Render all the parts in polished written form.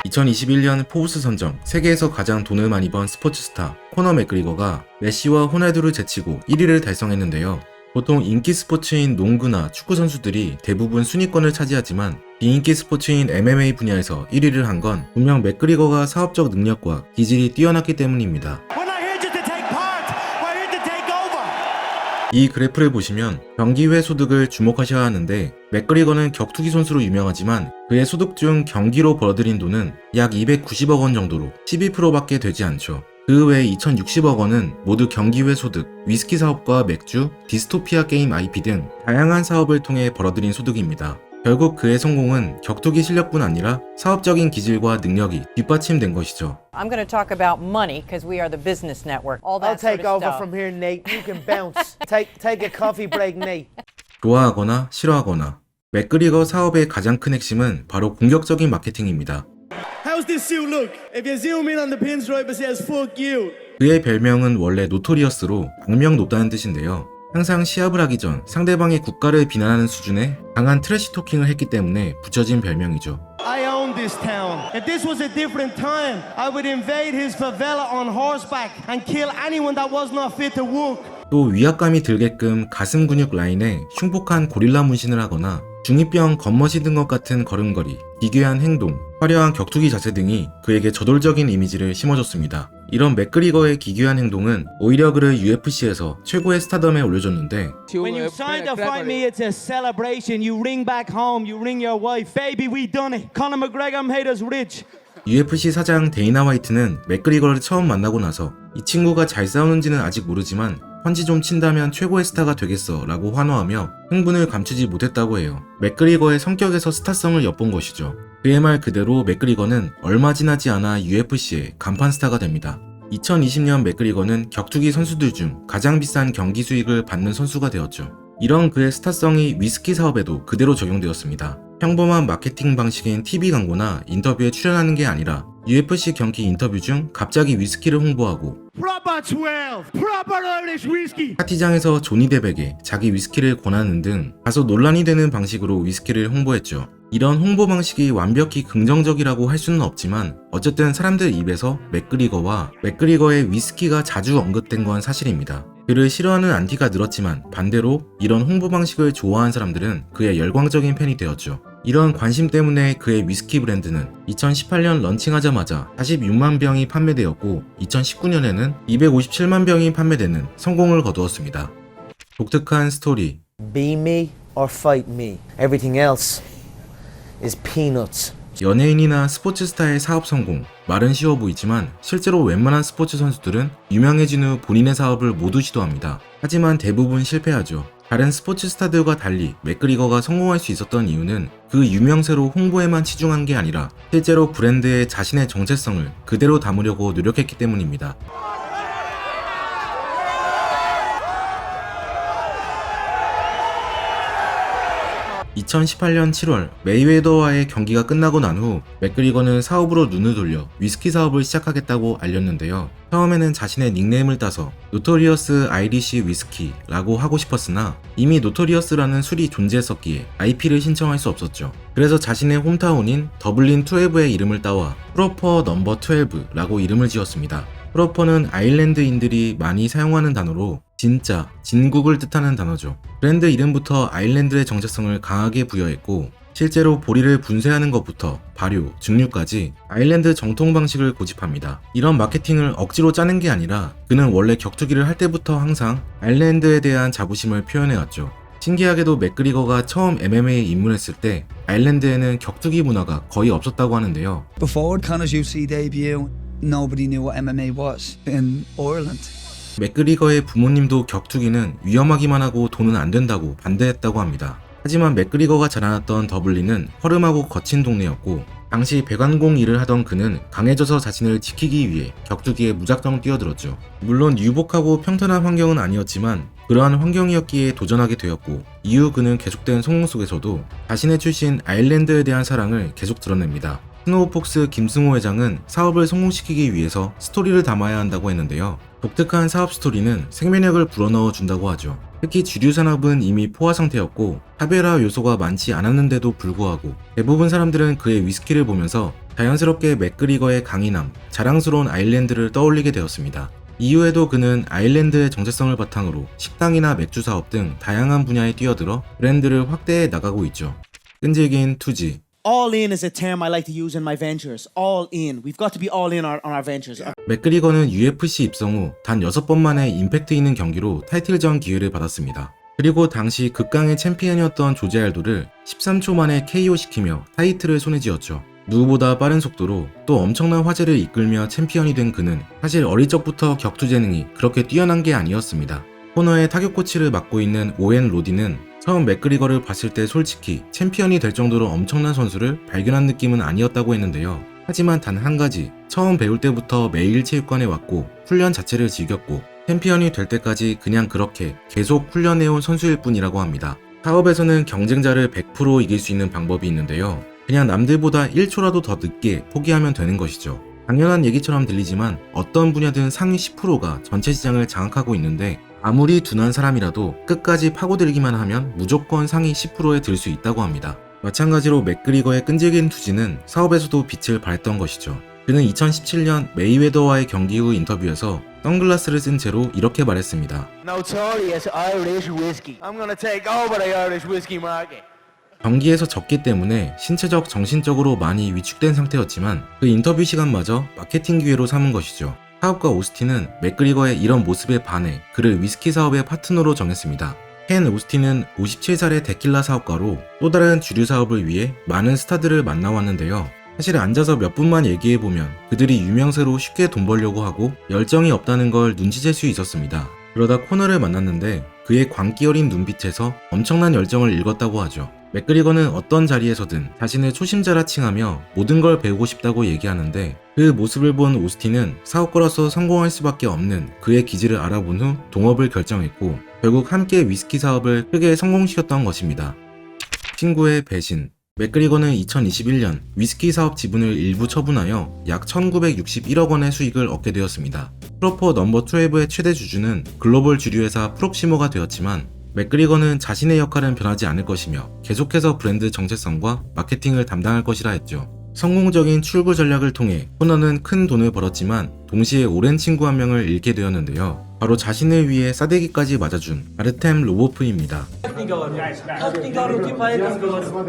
2021년 포브스 선정 세계에서 가장 돈을 많이 번 스포츠 스타 코너 맥그리거가 메시와 호날두를 제치고 1위를 달성했는데요. 보통 인기 스포츠인 농구나 축구 선수들이 대부분 순위권을 차지하지만 비인기 스포츠인 MMA 분야에서 1위를 한 건 분명 맥그리거가 사업적 능력과 기질이 뛰어났기 때문입니다. 이 그래프를 보시면 경기 후의 소득을 주목하셔야 하는데 맥그리거는 격투기 선수로 유명하지만 그의 소득 중 경기로 벌어들인 돈은 약 290억 원 정도로 12%밖에 되지 않죠. 그 외에 2060억 원은 모두 경기 후의 소득, 위스키 사업과 맥주, 디스토피아 게임 IP 등 다양한 사업을 통해 벌어들인 소득입니다. 결국 그의 성공은 격투기 실력뿐 아니라 사업적인 기질과 능력이 뒷받침된 것이죠. I'm going to talk about money because we are the business network. All I'll that sort take of over stuff. from here, Nate. You can bounce. take a coffee break, Nate. 좋아하거나 싫어하거나 맥그리거 사업의 가장 큰 핵심은 바로 공격적인 마케팅입니다. How's this suit look? If you zoom in on the pinstripe, it says fuck you. 그의 별명은 원래 노토리어스로 악명 높다는 뜻인데요. 항상 시합을 하기 전 상대방의 국가를 비난하는 수준의 강한 트래시 토킹을 했기 때문에 붙여진 별명이죠. I own this town. If this was a different time, I would invade his favela on horseback and kill anyone that was not fit to walk. 또 위압감이 들게끔 가슴 근육 라인에 흉폭한 고릴라 문신을 하거나 중2병 겉멋이 든 것 같은 걸음걸이, 기괴한 행동, 화려한 격투기 자세 등이 그에게 저돌적인 이미지를 심어줬습니다. 이런 맥그리거의 기괴한 행동은 오히려 그를 UFC에서 최고의 스타덤에 올려줬는데 When you sign to fight me, it's a celebration. You ring back home, you ring your wife. Baby, we done it. Conor McGregor made us rich. UFC 사장 데이나 화이트는 맥그리거를 처음 만나고 나서 이 친구가 잘 싸우는지는 아직 모르지만 펀치 좀 친다면 최고의 스타가 되겠어 라고 환호하며 흥분을 감추지 못했다고 해요. 맥그리거의 성격에서 스타성을 엿본 것이죠. 그의 말 그대로 맥그리거는 얼마 지나지 않아 UFC의 간판 스타가 됩니다. 2020년 맥그리거는 격투기 선수들 중 가장 비싼 경기 수익을 받는 선수가 되었죠. 이런 그의 스타성이 위스키 사업에도 그대로 적용되었습니다. 평범한 마케팅 방식인 TV 광고나 인터뷰에 출연하는 게 아니라 UFC 경기 인터뷰 중 갑자기 위스키를 홍보하고 Proper 12. Proper Irish whiskey. 파티장에서 조니 데백에 자기 위스키를 권하는 등 다소 논란이 되는 방식으로 위스키를 홍보했죠. 이런 홍보 방식이 완벽히 긍정적이라고 할 수는 없지만 어쨌든 사람들 입에서 맥그리거와 맥그리거의 위스키가 자주 언급된 건 사실입니다. 그를 싫어하는 안티가 늘었지만 반대로 이런 홍보 방식을 좋아하는 사람들은 그의 열광적인 팬이 되었죠. 이런 관심 때문에 그의 위스키 브랜드는 2018년 런칭하자마자 46만 병이 판매되었고 2019년에는 257만 병이 판매되는 성공을 거두었습니다. 독특한 스토리. Be me or fight me. Everything else is peanuts. 연예인이나 스포츠 스타의 사업 성공, 말은 쉬워 보이지만 실제로 웬만한 스포츠 선수들은 유명해진 후 본인의 사업을 모두 시도합니다. 하지만 대부분 실패하죠. 다른 스포츠 스타들과 달리 맥그리거가 성공할 수 있었던 이유는 그 유명세로 홍보에만 치중한 게 아니라 실제로 브랜드의 자신의 정체성을 그대로 담으려고 노력했기 때문입니다. 2018년 7월 메이웨더와의 경기가 끝나고 난 후 맥그리거는 사업으로 눈을 돌려 위스키 사업을 시작하겠다고 알렸는데요. 처음에는 자신의 닉네임을 따서 노토리어스 아이리시 위스키라고 하고 싶었으나 이미 노토리어스라는 술이 존재했었기에 IP를 신청할 수 없었죠. 그래서 자신의 홈타운인 더블린 12의 이름을 따와 프로퍼 넘버 12라고 이름을 지었습니다. 프로퍼는 아일랜드인들이 많이 사용하는 단어로 진짜, 진국을 뜻하는 단어죠. 브랜드 이름부터 아일랜드의 정체성을 강하게 부여했고 실제로 보리를 분쇄하는 것부터 발효, 증류까지 아일랜드 정통 방식을 고집합니다. 이런 마케팅을 억지로 짜는 게 아니라 그는 원래 격투기를 할 때부터 항상 아일랜드에 대한 자부심을 표현해왔죠. 신기하게도 맥그리거가 처음 MMA에 입문했을 때 아일랜드에는 격투기 문화가 거의 없었다고 하는데요. Before Conor's UFC debut, nobody knew what MMA was in Ireland. 맥그리거의 부모님도 격투기는 위험하기만 하고 돈은 안 된다고 반대했다고 합니다. 하지만 맥그리거가 자라났던 더블린은 허름하고 거친 동네였고 당시 배관공 일을 하던 그는 강해져서 자신을 지키기 위해 격투기에 무작정 뛰어들었죠. 물론 유복하고 평탄한 환경은 아니었지만 그러한 환경이었기에 도전하게 되었고 이후 그는 계속된 성공 속에서도 자신의 출신 아일랜드에 대한 사랑을 계속 드러냅니다. 스노우폭스 김승호 회장은 사업을 성공시키기 위해서 스토리를 담아야 한다고 했는데요. 독특한 사업 스토리는 생명력을 불어넣어 준다고 하죠. 특히 주류 산업은 이미 포화 상태였고 차별화 요소가 많지 않았는데도 불구하고 대부분 사람들은 그의 위스키를 보면서 자연스럽게 맥그리거의 강인함, 자랑스러운 아일랜드를 떠올리게 되었습니다. 이후에도 그는 아일랜드의 정체성을 바탕으로 식당이나 맥주 사업 등 다양한 분야에 뛰어들어 브랜드를 확대해 나가고 있죠. 끈질긴 투지. All in is a term I like to use in my ventures. All in. We've got to be all in on our ventures. 맥그리거는 UFC 입성 후 단 6번 만에 임팩트 있는 경기로 타이틀전 기회를 받았습니다. 그리고 당시 극강의 챔피언이었던 조지 알도를 13초 만에 KO시키며 타이틀을 손에 쥐었죠. 누구보다 빠른 속도로 또 엄청난 화제를 이끌며 챔피언이 된 그는 사실 어릴 적부터 격투 재능이 그렇게 뛰어난 게 아니었습니다. 코너의 타격 코치를 맡고 있는 오웬 로디는 처음 맥그리거를 봤을 때 솔직히 챔피언이 될 정도로 엄청난 선수를 발견한 느낌은 아니었다고 했는데요. 하지만 단 한 가지, 처음 배울 때부터 매일 체육관에 왔고 훈련 자체를 즐겼고 챔피언이 될 때까지 그냥 그렇게 계속 훈련해온 선수일 뿐이라고 합니다. 사업에서는 경쟁자를 100% 이길 수 있는 방법이 있는데요. 그냥 남들보다 1초라도 더 늦게 포기하면 되는 것이죠. 당연한 얘기처럼 들리지만 어떤 분야든 상위 10%가 전체 시장을 장악하고 있는데 아무리 둔한 사람이라도 끝까지 파고들기만 하면 무조건 상위 10%에 들 수 있다고 합니다. 마찬가지로 맥그리거의 끈질긴 투지는 사업에서도 빛을 발했던 것이죠. 그는 2017년 메이웨더와의 경기 후 인터뷰에서 선글라스를 쓴 채로 이렇게 말했습니다. Notorious Irish whiskey. I'm gonna take over the Irish whiskey market. 경기에서 졌기 때문에 신체적, 정신적으로 많이 위축된 상태였지만 그 인터뷰 시간마저 마케팅 기회로 삼은 것이죠. 사업가 오스틴은 맥그리거의 이런 모습에 반해 그를 위스키 사업의 파트너로 정했습니다. 켄 오스틴은 57살의 데킬라 사업가로 또 다른 주류 사업을 위해 많은 스타들을 만나왔는데요. 사실 앉아서 몇 분만 얘기해보면 그들이 유명세로 쉽게 돈 벌려고 하고 열정이 없다는 걸 눈치챌 수 있었습니다. 그러다 코너를 만났는데 그의 광기 어린 눈빛에서 엄청난 열정을 읽었다고 하죠. 맥그리거는 어떤 자리에서든 자신을 초심자라 칭하며 모든 걸 배우고 싶다고 얘기하는데 그 모습을 본 오스틴은 사업가로서 성공할 수밖에 없는 그의 기질을 알아본 후 동업을 결정했고 결국 함께 위스키 사업을 크게 성공시켰던 것입니다. 친구의 배신. 맥그리거는 2021년 위스키 사업 지분을 일부 처분하여 약 1961억 원의 수익을 얻게 되었습니다. 프로포 넘버 12의 최대 주주는 글로벌 주류회사 프록시모가 되었지만 맥그리거는 자신의 역할은 변하지 않을 것이며 계속해서 브랜드 정체성과 마케팅을 담당할 것이라 했죠. 성공적인 출구 전략을 통해 코너는 큰 돈을 벌었지만 동시에 오랜 친구 한 명을 잃게 되었는데요. 바로 자신을 위해 싸대기까지 맞아준 아르템 로보프입니다.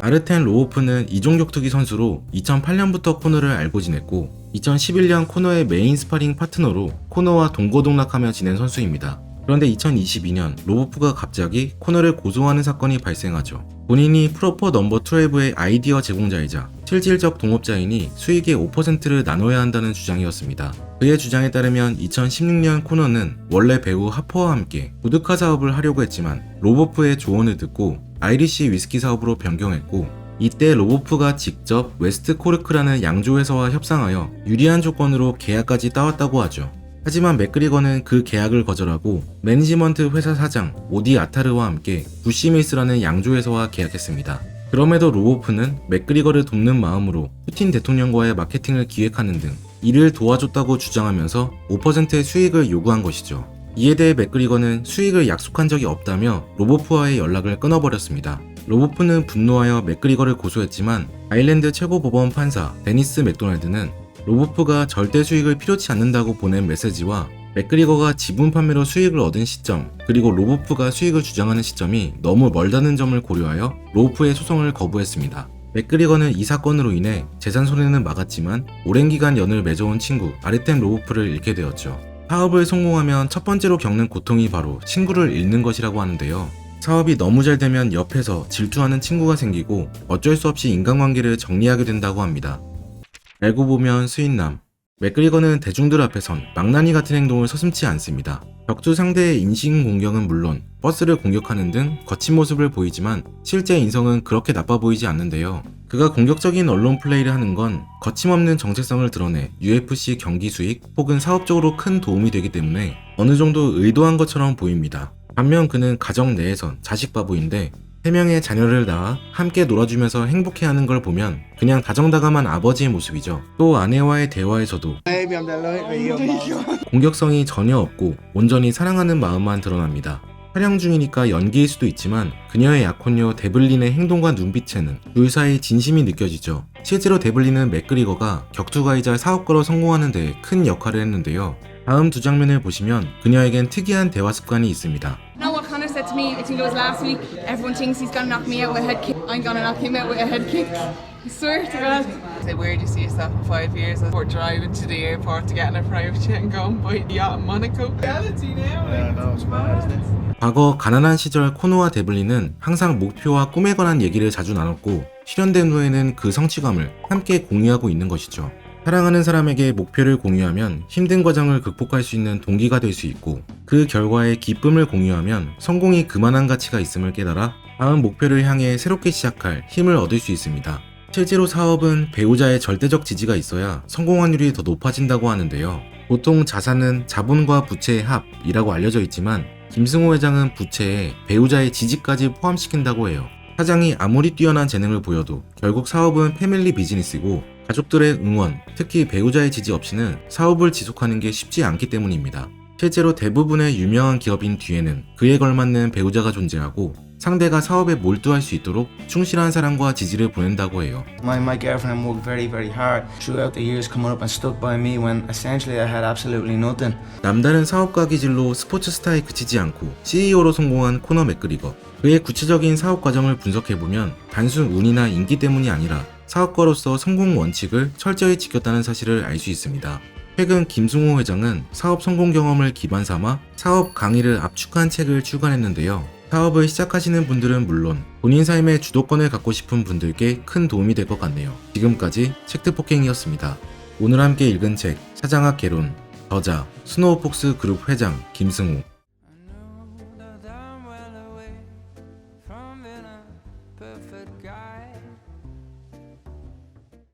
아르템 로보프는 이종격투기 선수로 2008년부터 코너를 알고 지냈고 2011년 코너의 메인 스파링 파트너로 코너와 동고동락하며 지낸 선수입니다. 그런데 2022년 로보프가 갑자기 코너를 고소하는 사건이 발생하죠. 본인이 프로포 넘버 12의 아이디어 제공자이자 실질적 동업자이니 수익의 5%를 나눠야 한다는 주장이었습니다. 그의 주장에 따르면 2016년 코너는 원래 배우 하퍼와 함께 보드카 사업을 하려고 했지만 로보프의 조언을 듣고 아이리시 위스키 사업으로 변경했고 이때 로보프가 직접 웨스트 코르크라는 양조회사와 협상하여 유리한 조건으로 계약까지 따왔다고 하죠. 하지만 맥그리거는 그 계약을 거절하고 매니지먼트 회사 사장 오디 아타르와 함께 부시밀스라는 양조회사와 계약했습니다. 그럼에도 로보프는 맥그리거를 돕는 마음으로 푸틴 대통령과의 마케팅을 기획하는 등 이를 도와줬다고 주장하면서 5%의 수익을 요구한 것이죠. 이에 대해 맥그리거는 수익을 약속한 적이 없다며 로보프와의 연락을 끊어버렸습니다. 로보프는 분노하여 맥그리거를 고소했지만 아일랜드 최고법원 판사 데니스 맥도날드는 로보프가 절대 수익을 필요치 않는다고 보낸 메시지와 맥그리거가 지분 판매로 수익을 얻은 시점 그리고 로보프가 수익을 주장하는 시점이 너무 멀다는 점을 고려하여 로보프의 소송을 거부했습니다. 맥그리거는 이 사건으로 인해 재산 손해는 막았지만 오랜 기간 연을 맺어온 친구 아르템 로보프를 잃게 되었죠. 사업을 성공하면 첫 번째로 겪는 고통이 바로 친구를 잃는 것이라고 하는데요. 사업이 너무 잘 되면 옆에서 질투하는 친구가 생기고 어쩔 수 없이 인간관계를 정리하게 된다고 합니다. 알고 보면 수인남. 맥그리거는 대중들 앞에선 망나니 같은 행동을 서슴지 않습니다. 격투 상대의 인신공격은 물론 버스를 공격하는 등 거친 모습을 보이지만 실제 인성은 그렇게 나빠 보이지 않는데요. 그가 공격적인 언론 플레이를 하는 건 거침없는 정체성을 드러내 UFC 경기 수익 혹은 사업적으로 큰 도움이 되기 때문에 어느 정도 의도한 것처럼 보입니다. 반면 그는 가정 내에선 자식 바보인데 3명의 자녀를 낳아 함께 놀아주면서 행복해하는 걸 보면 그냥 다정다감한 아버지의 모습이죠. 또 아내와의 대화에서도 공격성이 전혀 없고 온전히 사랑하는 마음만 드러납니다. 촬영 중이니까 연기일 수도 있지만 그녀의 약혼녀 데블린의 행동과 눈빛에는 둘 사이 진심이 느껴지죠. 실제로 데블린은 맥그리거가 격투가이자 사업가로 성공하는 데 큰 역할을 했는데요. 다음 두 장면을 보시면 그녀에겐 특이한 대화 습관이 있습니다. You know what Connor said to me? I think it was last week. Everyone thinks he's gonna knock me out with a head kick. I'm gonna knock him out with a head kick. I swear to God. Say, where do you see yourself in 5 years? Or driving to the airport to get in a private jet and go and buy a yacht in Monaco? Reality now. Yeah, I know, it's mad, isn't it? 과거 가난한 시절 코노와 데블린은 항상 목표와 꿈에 관한 얘기를 자주 나눴고 실현된 후에는 그 성취감을 함께 공유하고 있는 것이죠. 사랑하는 사람에게 목표를 공유하면 힘든 과정을 극복할 수 있는 동기가 될 수 있고 그 결과에 기쁨을 공유하면 성공이 그만한 가치가 있음을 깨달아 다음 목표를 향해 새롭게 시작할 힘을 얻을 수 있습니다. 실제로 사업은 배우자의 절대적 지지가 있어야 성공 확률이 더 높아진다고 하는데요. 보통 자산은 자본과 부채의 합이라고 알려져 있지만 김승호 회장은 부채에 배우자의 지지까지 포함시킨다고 해요. 사장이 아무리 뛰어난 재능을 보여도 결국 사업은 패밀리 비즈니스이고 가족들의 응원, 특히 배우자의 지지 없이는 사업을 지속하는 게 쉽지 않기 때문입니다. 실제로 대부분의 유명한 기업인 뒤에는 그에 걸맞는 배우자가 존재하고 상대가 사업에 몰두할 수 있도록 충실한 사랑과 지지를 보낸다고 해요. My girlfriend worked very hard throughout the years coming up and stuck by me when essentially I had absolutely nothing. 남다른 사업가 기질로 스포츠 스타에 그치지 않고 CEO로 성공한 코너 맥그리거. 그의 구체적인 사업 과정을 분석해보면 단순 운이나 인기 때문이 아니라 사업가로서 성공 원칙을 철저히 지켰다는 사실을 알 수 있습니다. 최근 김승호 회장은 사업 성공 경험을 기반 삼아 사업 강의를 압축한 책을 출간했는데요. 사업을 시작하시는 분들은 물론 본인 삶의 주도권을 갖고 싶은 분들께 큰 도움이 될 것 같네요. 지금까지 책트폭행이었습니다. 오늘 함께 읽은 책 사장학 개론, 저자 스노우폭스 그룹 회장 김승호.